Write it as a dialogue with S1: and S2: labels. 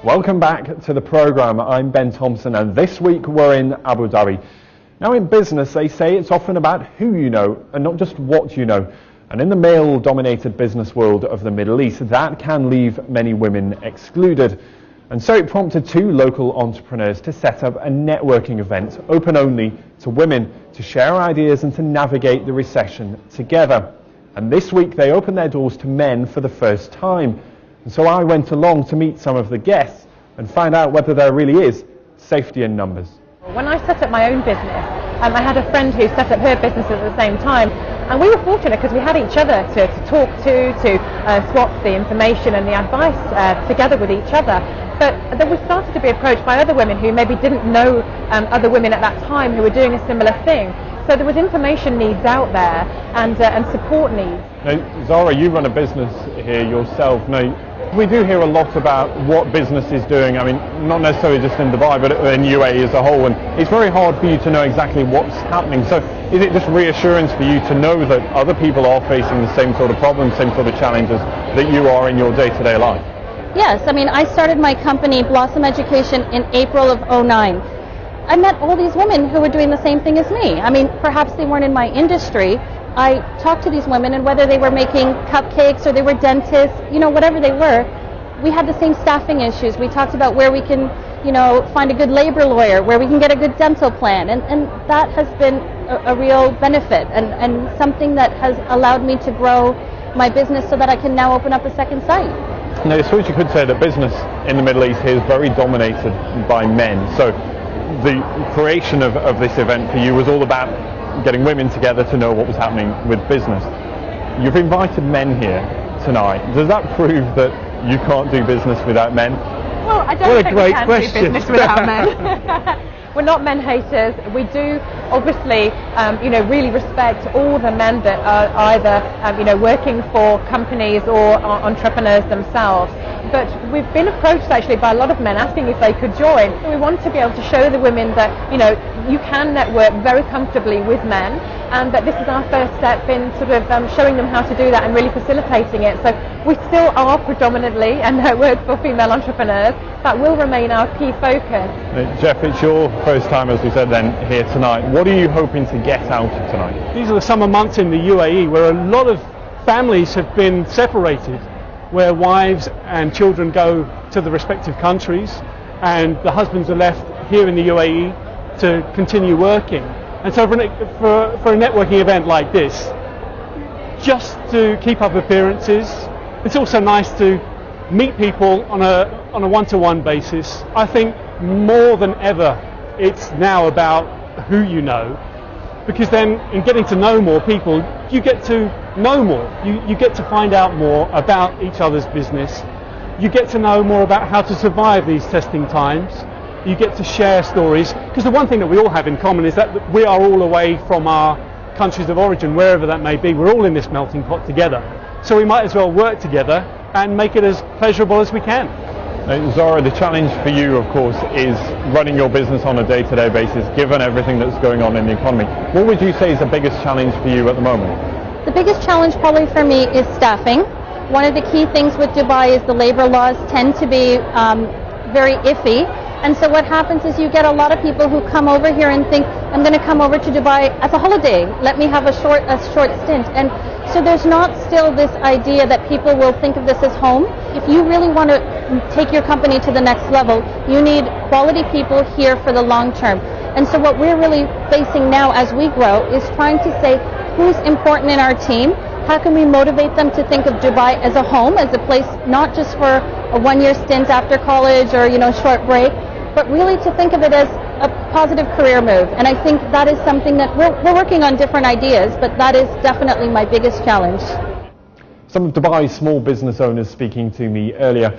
S1: Welcome back to the programme. I'm Ben Thompson, and this week we're in Abu Dhabi. Now, in business, they say it's often about who you know and not just what you know. And in the male-dominated business world of the Middle East, that can leave many women excluded. And so it prompted two local entrepreneurs to set up a networking event open only to women to share ideas and to navigate the recession together. And this week they opened their doors to men for the first time. And so I went along to meet some of the guests and find out whether there really is safety in numbers.
S2: When I set up my own business, I had a friend who set up her business at the same time, and we were fortunate because we had each other to talk to swap the information and the advice together with each other. But then we started to be approached by other women who maybe didn't know other women at that time who were doing a similar thing. So there was information needs out there and support needs.
S1: Now, Zara, you run a business here yourself. Now, we do hear a lot about what business is doing. I mean, not necessarily just in Dubai, but in UAE as a whole. And it's very hard for you to know exactly what's happening. So is it just reassurance for you to know that other people are facing the same sort of problems, same sort of challenges that you are in your day-to-day life?
S3: Yes, I mean, I started my company, Blossom Education, in April of '09. I met all these women who were doing the same thing as me. I mean, perhaps they weren't in my industry. I talked to these women, and whether they were making cupcakes or they were dentists, whatever they were, we had the same staffing issues. We talked about where we can, find a good labor lawyer, where we can get a good dental plan, and that has been a real benefit and something that has allowed me to grow my business so that I can now open up a second site.
S1: Now, I suppose you could say that business in the Middle East here is very dominated by men. So the creation of this event for you was all about getting women together to know what was happening with business. You've invited men here tonight. Does that prove that you can't do business without men?
S2: Well, I don't think we can do business without men. We're not men haters. We do obviously, really respect all the men that are either, working for companies or entrepreneurs themselves. But we've been approached actually by a lot of men asking if they could join. We want to be able to show the women that, you can network very comfortably with men, and that this is our first step in sort of showing them how to do that and really facilitating it. So we still are predominantly a network for female entrepreneurs. That will remain our key focus.
S1: Jeff, it's your first time, as we said then, here tonight. What are you hoping to get out of tonight?
S4: These are the summer months in the UAE where a lot of families have been separated, where wives and children go to the respective countries and the husbands are left here in the UAE to continue working. And so for a networking event like this, just to keep up appearances, it's also nice to meet people on a one-to-one basis. I think more than ever it's now about who you know, because then in getting to know more people, you get to know more. You get to find out more about each other's business. You get to know more about how to survive these testing times. You get to share stories, because the one thing that we all have in common is that we are all away from our countries of origin, wherever that may be. We're all in this melting pot together. So we might as well work together and make it as pleasurable as we can.
S1: Zara, the challenge for you, of course, is running your business on a day-to-day basis, given everything that's going on in the economy. What would you say is the biggest challenge for you at the moment?
S3: The biggest challenge probably for me is staffing. One of the key things with Dubai is the labor laws tend to be very iffy. And so what happens is you get a lot of people who come over here and think, I'm going to come over to Dubai as a holiday. Let me have a short stint. And so there's not still this idea that people will think of this as home. If you really want to take your company to the next level, you need quality people here for the long term. And so what we're really facing now as we grow is trying to say who's important in our team. How can we motivate them to think of Dubai as a home, as a place not just for a one-year stint after college or, short break, but really to think of it as a positive career move. And I think that is something that we're working on different ideas, but that is definitely my biggest challenge.
S1: Some of Dubai's small business owners speaking to me earlier